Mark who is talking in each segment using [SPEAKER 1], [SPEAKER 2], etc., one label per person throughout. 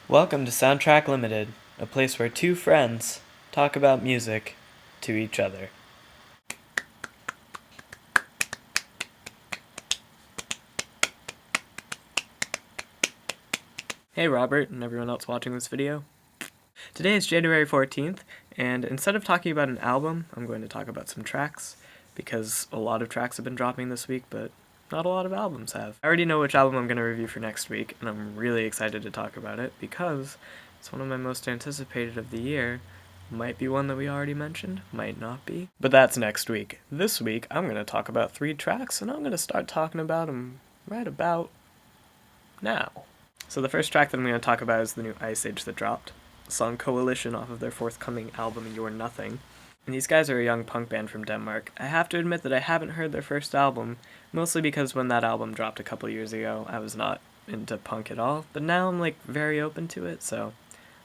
[SPEAKER 1] Welcome to Soundtrack Limited, a place where two friends talk about music to each other. Hey Robert and everyone else watching this video. Today is January 14th, and instead of talking about an album, I'm going to talk about some tracks, because a lot of tracks have been dropping this week, but not a lot of albums have. I already know which album I'm going to review for next week, and I'm really excited to talk about it, because it's one of my most anticipated of the year. Might be one that we already mentioned, might not be. But that's next week. This week, I'm going to talk about 3 tracks, and I'm going to start talking about them right about now. So the first track that I'm going to talk about is the new Iceage that dropped. The song Coalition off of their forthcoming album, You're Nothing. And these guys are a young punk band from Denmark. I have to admit that I haven't heard their first album, mostly because when that album dropped a couple years ago, I was not into punk at all, but now I'm very open to it, so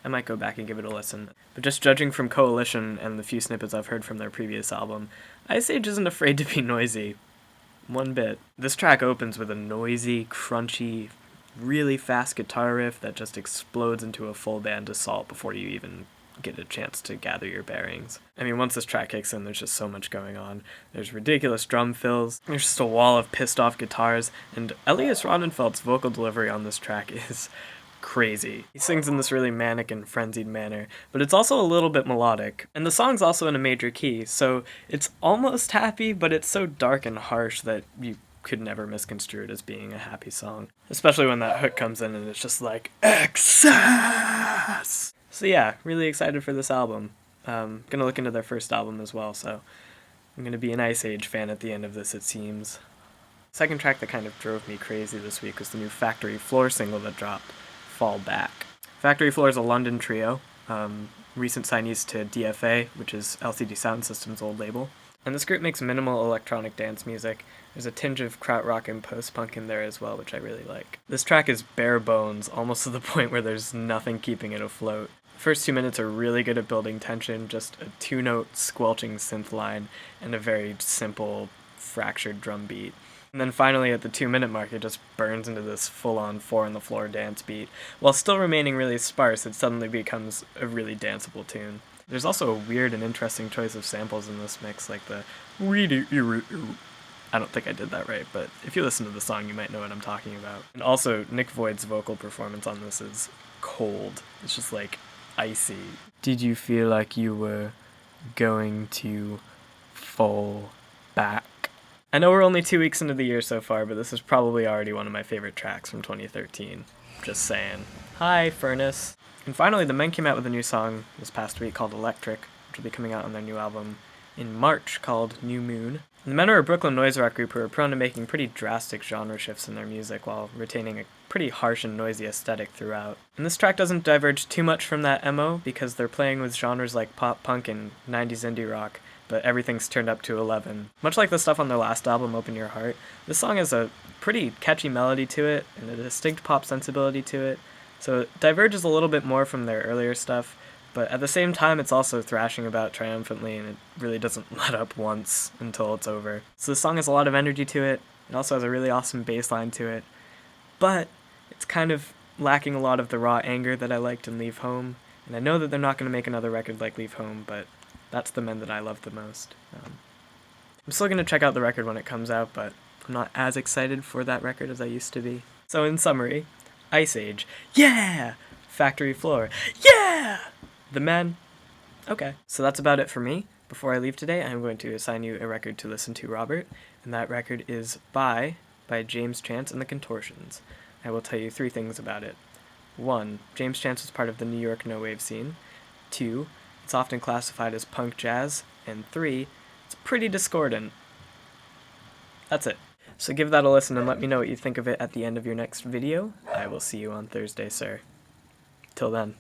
[SPEAKER 1] I might go back and give it a listen. But just judging from Coalition and the few snippets I've heard from their previous album, Iceage isn't afraid to be noisy. One bit. This track opens with a noisy, crunchy, really fast guitar riff that just explodes into a full band assault before you even get a chance to gather your bearings. I mean, once this track kicks in, there's just so much going on. There's ridiculous drum fills, there's just a wall of pissed off guitars, and Elias Ronenfeld's vocal delivery on this track is crazy. He sings in this really manic and frenzied manner, but it's also a little bit melodic. And the song's also in a major key, so it's almost happy, but it's so dark and harsh that you could never misconstrue it as being a happy song. Especially when that hook comes in and it's just like, excess! So yeah, really excited for this album. Gonna look into their first album as well, so I'm gonna be an Iceage fan at the end of this, it seems. Second track that kind of drove me crazy this week was the new Factory Floor single that dropped, Fall Back. Factory Floor is a London trio, recent signees to DFA, which is LCD Sound System's old label. And this group makes minimal electronic dance music. There's a tinge of krautrock and post-punk in there as well, which I really like. This track is bare bones, almost to the point where there's nothing keeping it afloat. The first 2 minutes are really good at building tension, just a 2-note squelching synth line, and a very simple, fractured drum beat. And then finally at the 2-minute mark, it just burns into this full-on 4-on-the-floor dance beat. While still remaining really sparse, it suddenly becomes a really danceable tune. There's also a weird and interesting choice of samples in this mix, like the I don't think I did that right, but if you listen to the song, you might know what I'm talking about. And also, Nick Voigt's vocal performance on this is cold. It's just icy. Did you feel like you were going to fall back? I know we're only 2 weeks into the year so far, but this is probably already one of my favorite tracks from 2013. Just saying. Hi, Furnace. And finally, the Men came out with a new song this past week called Electric, which will be coming out on their new album in March called New Moon. And the Men are a Brooklyn noise rock group who are prone to making pretty drastic genre shifts in their music while retaining a pretty harsh and noisy aesthetic throughout. And this track doesn't diverge too much from that MO because they're playing with genres like pop punk and 90s indie rock, but everything's turned up to 11. Much like the stuff on their last album, Open Your Heart, this song has a pretty catchy melody to it and a distinct pop sensibility to it, so it diverges a little bit more from their earlier stuff, but at the same time it's also thrashing about triumphantly and it really doesn't let up once until it's over. So the song has a lot of energy to it, it also has a really awesome bass line to it, but it's kind of lacking a lot of the raw anger that I liked in Leave Home, and I know that they're not going to make another record like Leave Home, but that's the Men that I love the most. I'm still going to check out the record when it comes out, but I'm not as excited for that record as I used to be. So in summary, Iceage, yeah! Factory Floor, yeah! The Men, okay. So that's about it for me. Before I leave today, I'm going to assign you a record to listen to, Robert, and that record is by James Chance and the Contortions. I will tell you 3 things about it. 1, James Chance was part of the New York no-wave scene. 2, it's often classified as punk jazz. And 3, it's pretty discordant. That's it. So give that a listen and let me know what you think of it at the end of your next video. I will see you on Thursday, sir. Till then.